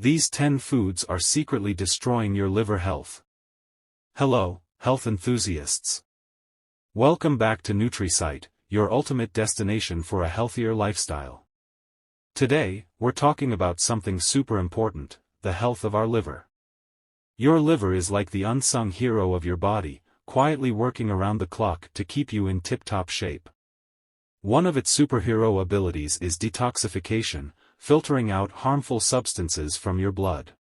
These 10 foods are secretly destroying your liver health. Hello, health enthusiasts. Welcome back to NutriSite, your ultimate destination for a healthier lifestyle. Today, we're talking about something super important, the health of our liver. Your liver is like the unsung hero of your body, quietly working around the clock to keep you in tip-top shape. One of its superhero abilities is detoxification, filtering out harmful substances from your blood.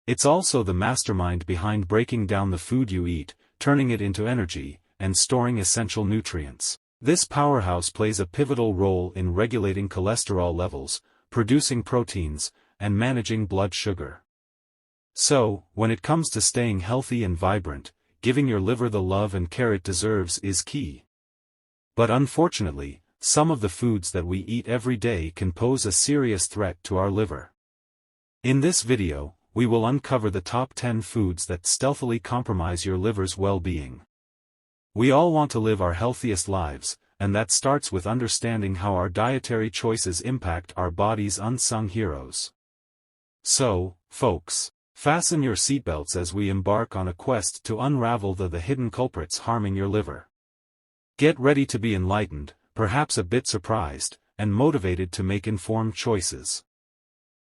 It's also the mastermind behind breaking down the food you eat, turning it into energy, and storing essential nutrients. This powerhouse plays a pivotal role in regulating cholesterol levels, producing proteins, and managing blood sugar. So, when it comes to staying healthy and vibrant, giving your liver the love and care it deserves is key. But unfortunately, some of the foods that we eat every day can pose a serious threat to our liver. In this video, we will uncover the top 10 foods that stealthily compromise your liver's well-being. We all want to live our healthiest lives, and that starts with understanding how our dietary choices impact our body's unsung heroes. So, folks, fasten your seatbelts as we embark on a quest to unravel the hidden culprits harming your liver. Get ready to be enlightened, perhaps a bit surprised, and motivated to make informed choices.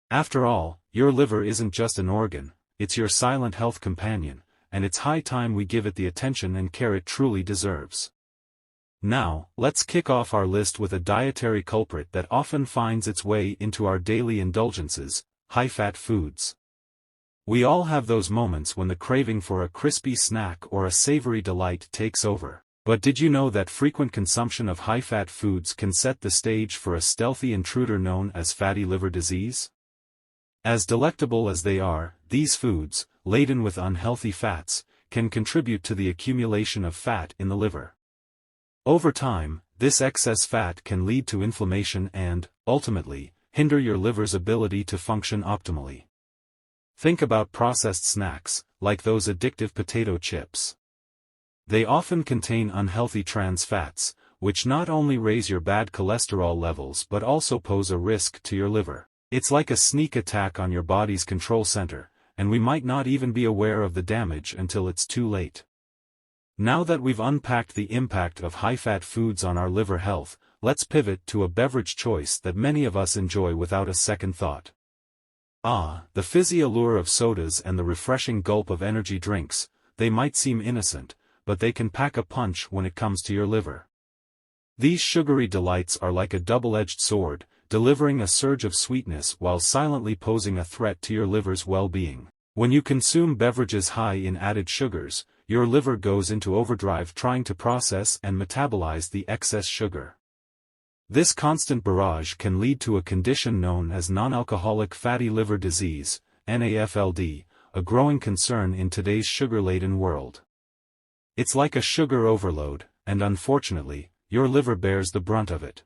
After all, your liver isn't just an organ, it's your silent health companion, and it's high time we give it the attention and care it truly deserves. Now, let's kick off our list with a dietary culprit that often finds its way into our daily indulgences: high-fat foods. We all have those moments when the craving for a crispy snack or a savory delight takes over. But did you know that frequent consumption of high-fat foods can set the stage for a stealthy intruder known as fatty liver disease? As delectable as they are, these foods, laden with unhealthy fats, can contribute to the accumulation of fat in the liver. Over time, this excess fat can lead to inflammation and, ultimately, hinder your liver's ability to function optimally. Think about processed snacks, like those addictive potato chips. They often contain unhealthy trans fats, which not only raise your bad cholesterol levels but also pose a risk to your liver. It's like a sneak attack on your body's control center, and we might not even be aware of the damage until it's too late. Now that we've unpacked the impact of high-fat foods on our liver health, let's pivot to a beverage choice that many of us enjoy without a second thought. The fizzy allure of sodas and the refreshing gulp of energy drinks. They might seem innocent, but they can pack a punch when it comes to your liver. These sugary delights are like a double-edged sword, delivering a surge of sweetness while silently posing a threat to your liver's well-being. When you consume beverages high in added sugars, your liver goes into overdrive trying to process and metabolize the excess sugar. This constant barrage can lead to a condition known as non-alcoholic fatty liver disease, NAFLD, a growing concern in today's sugar-laden world. It's like a sugar overload, and unfortunately, your liver bears the brunt of it.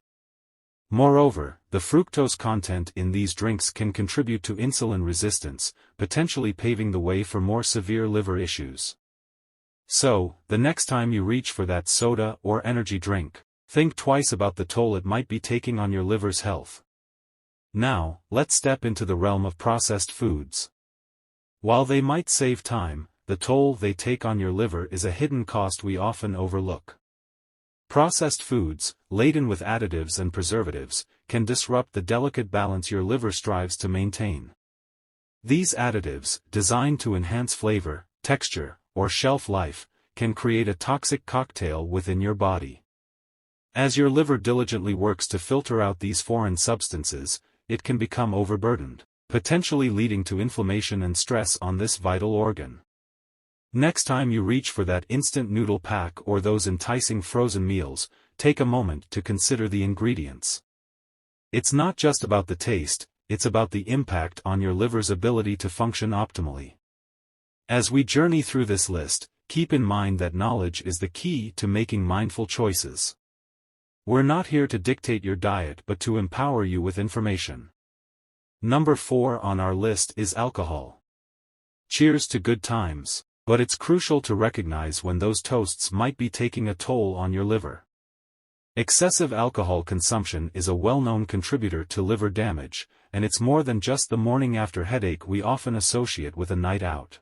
Moreover, the fructose content in these drinks can contribute to insulin resistance, potentially paving the way for more severe liver issues. So, the next time you reach for that soda or energy drink, think twice about the toll it might be taking on your liver's health. Now, let's step into the realm of processed foods. While they might save time, the toll they take on your liver is a hidden cost we often overlook. Processed foods, laden with additives and preservatives, can disrupt the delicate balance your liver strives to maintain. These additives, designed to enhance flavor, texture, or shelf life, can create a toxic cocktail within your body. As your liver diligently works to filter out these foreign substances, it can become overburdened, potentially leading to inflammation and stress on this vital organ. Next time you reach for that instant noodle pack or those enticing frozen meals, take a moment to consider the ingredients. It's not just about the taste, it's about the impact on your liver's ability to function optimally. As we journey through this list, keep in mind that knowledge is the key to making mindful choices. We're not here to dictate your diet but to empower you with information. Number 4 on our list is alcohol. Cheers to good times. But it's crucial to recognize when those toasts might be taking a toll on your liver. Excessive alcohol consumption is a well-known contributor to liver damage, and it's more than just the morning after headache we often associate with a night out.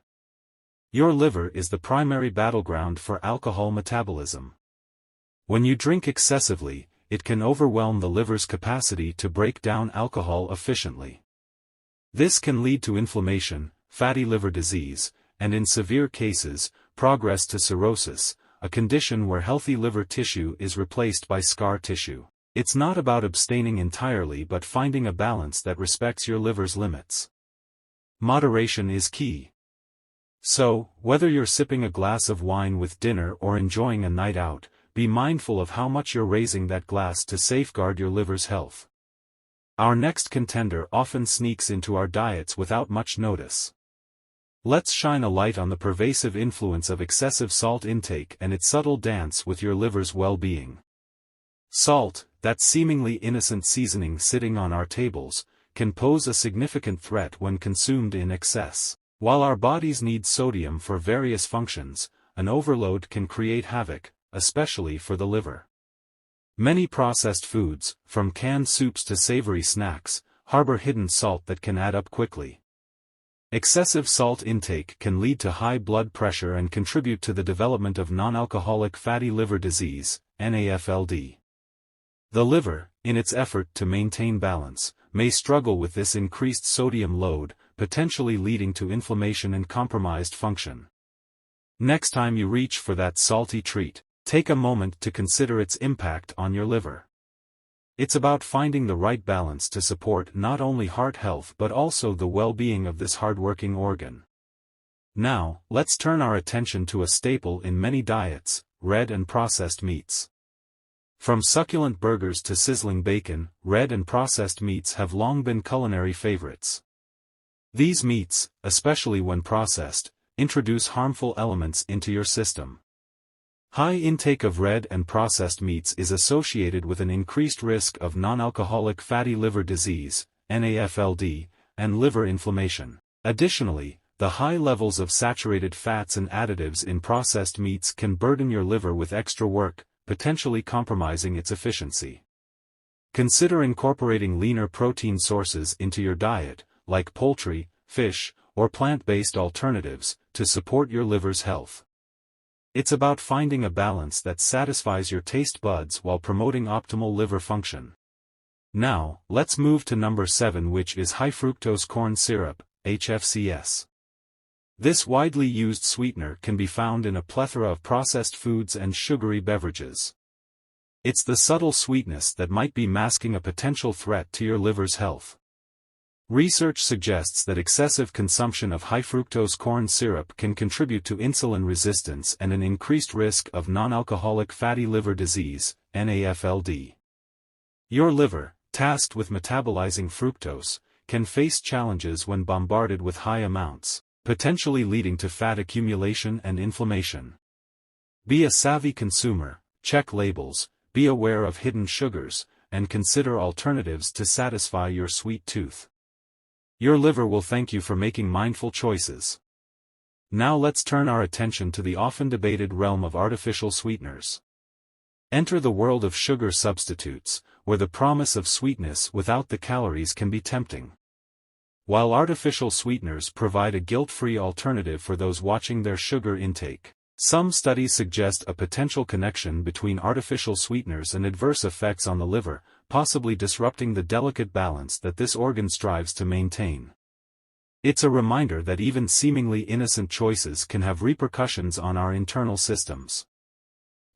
Your liver is the primary battleground for alcohol metabolism. When you drink excessively, it can overwhelm the liver's capacity to break down alcohol efficiently. This can lead to inflammation, fatty liver disease, and in severe cases, progress to cirrhosis, a condition where healthy liver tissue is replaced by scar tissue. It's not about abstaining entirely but finding a balance that respects your liver's limits. Moderation is key. So, whether you're sipping a glass of wine with dinner or enjoying a night out, be mindful of how much you're raising that glass to safeguard your liver's health. Our next contender often sneaks into our diets without much notice. Let's shine a light on the pervasive influence of excessive salt intake and its subtle dance with your liver's well-being. Salt, that seemingly innocent seasoning sitting on our tables, can pose a significant threat when consumed in excess. While our bodies need sodium for various functions, an overload can create havoc, especially for the liver. Many processed foods, from canned soups to savory snacks, harbor hidden salt that can add up quickly. Excessive salt intake can lead to high blood pressure and contribute to the development of non-alcoholic fatty liver disease, NAFLD. The liver, in its effort to maintain balance, may struggle with this increased sodium load, potentially leading to inflammation and compromised function. Next time you reach for that salty treat, take a moment to consider its impact on your liver. It's about finding the right balance to support not only heart health but also the well-being of this hardworking organ. Now, let's turn our attention to a staple in many diets, red and processed meats. From succulent burgers to sizzling bacon, red and processed meats have long been culinary favorites. These meats, especially when processed, introduce harmful elements into your system. High intake of red and processed meats is associated with an increased risk of non-alcoholic fatty liver disease, NAFLD, and liver inflammation. Additionally, the high levels of saturated fats and additives in processed meats can burden your liver with extra work, potentially compromising its efficiency. Consider incorporating leaner protein sources into your diet, like poultry, fish, or plant-based alternatives, to support your liver's health. It's about finding a balance that satisfies your taste buds while promoting optimal liver function. Now, let's move to number 7, which is high fructose corn syrup, HFCS. This widely used sweetener can be found in a plethora of processed foods and sugary beverages. It's the subtle sweetness that might be masking a potential threat to your liver's health. Research suggests that excessive consumption of high-fructose corn syrup can contribute to insulin resistance and an increased risk of non-alcoholic fatty liver disease, NAFLD. Your liver, tasked with metabolizing fructose, can face challenges when bombarded with high amounts, potentially leading to fat accumulation and inflammation. Be a savvy consumer, check labels, be aware of hidden sugars, and consider alternatives to satisfy your sweet tooth. Your liver will thank you for making mindful choices. Now let's turn our attention to the often debated realm of artificial sweeteners. Enter the world of sugar substitutes, where the promise of sweetness without the calories can be tempting. While artificial sweeteners provide a guilt-free alternative for those watching their sugar intake, some studies suggest a potential connection between artificial sweeteners and adverse effects on the liver, possibly disrupting the delicate balance that this organ strives to maintain. It's a reminder that even seemingly innocent choices can have repercussions on our internal systems.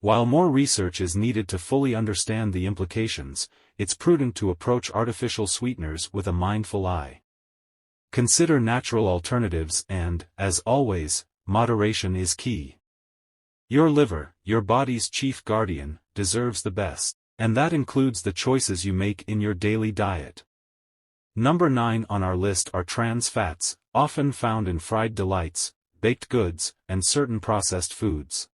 While more research is needed to fully understand the implications, it's prudent to approach artificial sweeteners with a mindful eye. Consider natural alternatives and, as always, moderation is key. Your liver, your body's chief guardian, deserves the best. And that includes the choices you make in your daily diet. Number 9 on our list are trans fats, often found in fried delights, baked goods, and certain processed foods.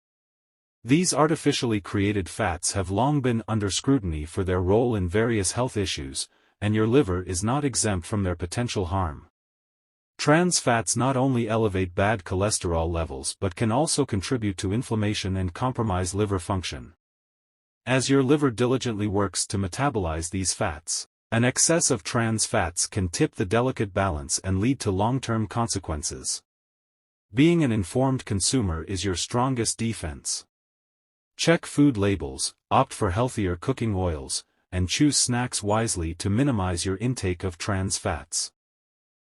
These artificially created fats have long been under scrutiny for their role in various health issues, and your liver is not exempt from their potential harm. Trans fats not only elevate bad cholesterol levels but can also contribute to inflammation and compromise liver function. as your liver diligently works to metabolize these fats. An excess of trans fats can tip the delicate balance and lead to long-term consequences. Being an informed consumer is your strongest defense. Check food labels, opt for healthier cooking oils, and choose snacks wisely to minimize your intake of trans fats.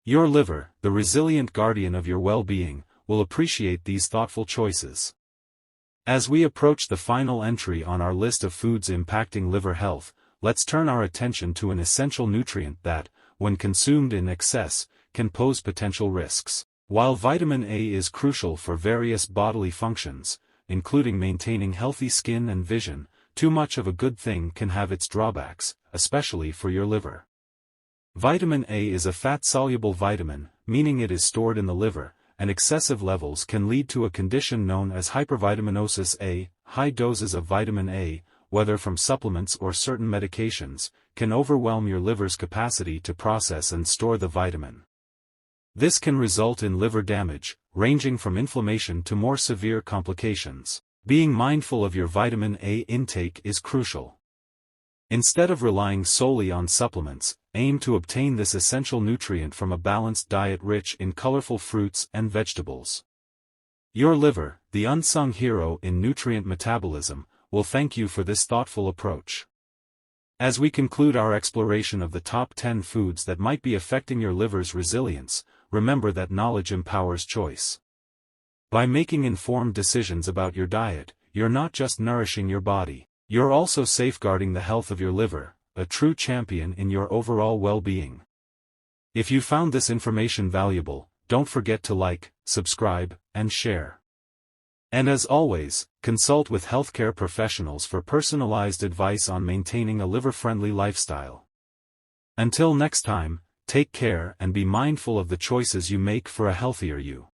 Your liver, the resilient guardian of your well-being, will appreciate these thoughtful choices. As we approach the final entry on our list of foods impacting liver health, let's turn our attention to an essential nutrient that, when consumed in excess, can pose potential risks. While vitamin A is crucial for various bodily functions, including maintaining healthy skin and vision, too much of a good thing can have its drawbacks, especially for your liver. Vitamin A is a fat-soluble vitamin, meaning it is stored in the liver, and excessive levels can lead to a condition known as hypervitaminosis A. High doses of vitamin A, whether from supplements or certain medications, can overwhelm your liver's capacity to process and store the vitamin. This can result in liver damage, ranging from inflammation to more severe complications. Being mindful of your vitamin A intake is crucial. Instead of relying solely on supplements, aim to obtain this essential nutrient from a balanced diet rich in colorful fruits and vegetables. Your liver, the unsung hero in nutrient metabolism, will thank you for this thoughtful approach. As we conclude our exploration of the top 10 foods that might be affecting your liver's resilience, remember that knowledge empowers choice. By making informed decisions about your diet, you're not just nourishing your body, you're also safeguarding the health of your liver, a true champion in your overall well-being. If you found this information valuable, don't forget to like, subscribe, and share. And as always, consult with healthcare professionals for personalized advice on maintaining a liver-friendly lifestyle. Until next time, take care and be mindful of the choices you make for a healthier you.